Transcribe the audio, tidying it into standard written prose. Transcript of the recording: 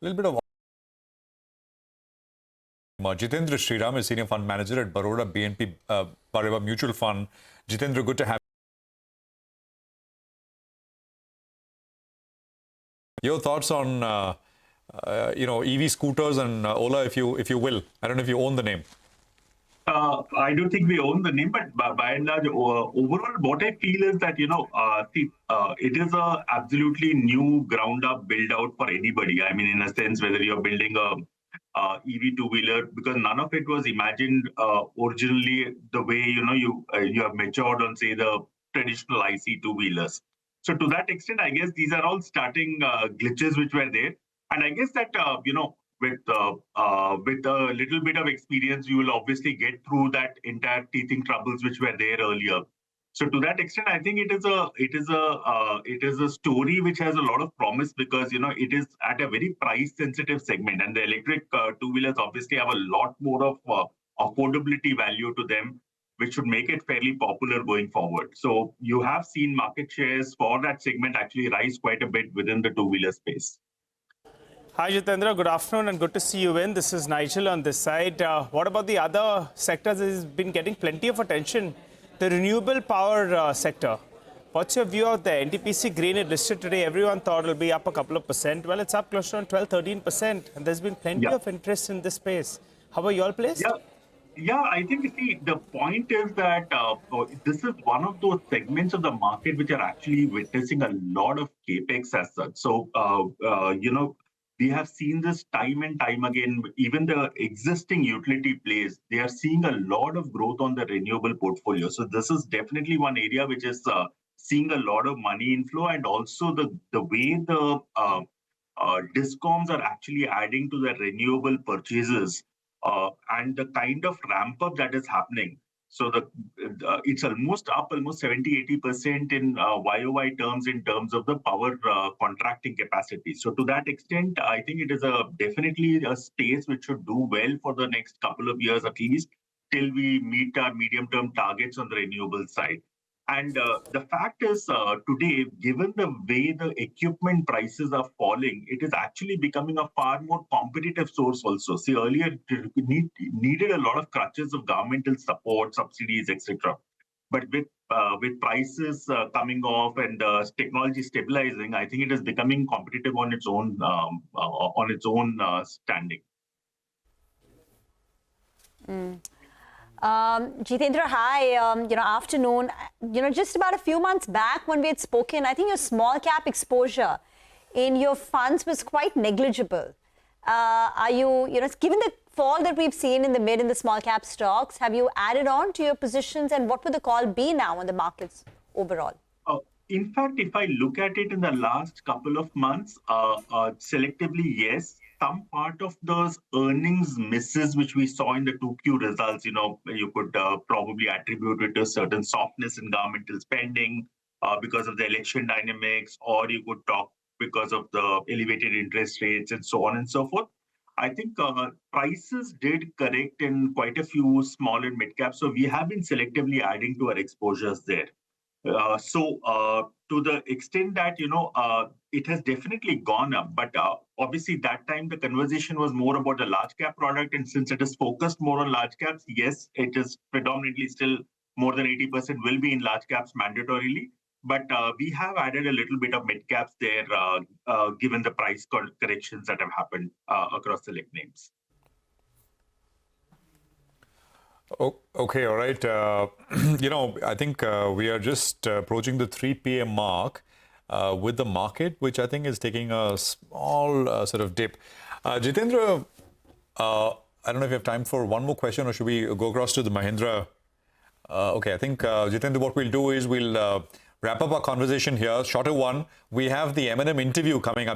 little bit of Jitendra Sriram is Senior Fund Manager at Baroda BNP Paribas Mutual Fund. Jitendra, good to have you. Your thoughts on EV scooters and Ola, if you will. I don't know if you own the name. I don't think we own the name, but by and large, overall, what I feel is that, it is a absolutely new ground up build out for anybody. I mean, in a sense, whether you're building a EV two-wheeler, because none of it was imagined originally the way, you have matured on, say, the traditional IC two-wheelers. So to that extent, I guess these are all starting glitches which were there. And I guess that, with a little bit of experience, you will obviously get through that entire teething troubles which were there earlier. So to that extent, I think it is a story which has a lot of promise because it is at a very price sensitive segment, and the electric two-wheelers obviously have a lot more of affordability value to them, which should make it fairly popular going forward. So you have seen market shares for that segment actually rise quite a bit within the two-wheeler space. Hi Jitendra, good afternoon and good to see you in. This is Nigel on this side. What about the other sectors that has been getting plenty of attention? The renewable power sector. What's your view of the NTPC Green? It listed today. Everyone thought it'll be up a couple of percent. Well, it's up close to 12-13%. And there's been plenty of interest in this space. How are you all placed? Yeah, I think the point is that this is one of those segments of the market which are actually witnessing a lot of Capex as such. So, we have seen this time and time again. Even the existing utility plays, they are seeing a lot of growth on the renewable portfolio. So this is definitely one area which is seeing a lot of money inflow, and also the way the discoms are actually adding to the renewable purchases and the kind of ramp up that is happening. So it's almost up almost 70-80% in YOY terms in terms of the power contracting capacity. So to that extent, I think it is definitely a space which should do well for the next couple of years at least, till we meet our medium-term targets on the renewable side. And the fact is, today, given the way the equipment prices are falling, it is actually becoming a far more competitive source also. See, earlier, it needed a lot of crutches of governmental support, subsidies, etc. But with prices coming off and technology stabilizing, I think it is becoming competitive on its own standing. Jitendra, hi. Afternoon. Just about a few months back when we had spoken, I think your small cap exposure in your funds was quite negligible. Are you, given the fall that we've seen in the mid and the small cap stocks, have you added on to your positions, and what would the call be now on the markets overall? In fact, if I look at it in the last couple of months, selectively, yes. Some part of those earnings misses which we saw in the 2Q results, you could probably attribute it to certain softness in governmental spending because of the election dynamics, or you could talk because of the elevated interest rates and so on and so forth. I think prices did correct in quite a few small and mid caps. So we have been selectively adding to our exposures there. To the extent that, it has definitely gone up, but obviously that time the conversation was more about the large cap product. And since it is focused more on large caps, yes, it is predominantly still more than 80% will be in large caps mandatorily. But we have added a little bit of mid caps there, given the price corrections that have happened across select names. Okay, all right. I think we are just approaching the 3 p.m. mark with the market, which I think is taking a small sort of dip. Jitendra, I don't know if you have time for one more question, or should we go across to the Mahindra? Okay, I think, Jitendra, what we'll do is we'll wrap up our conversation here. Shorter one. We have the M&M interview coming up.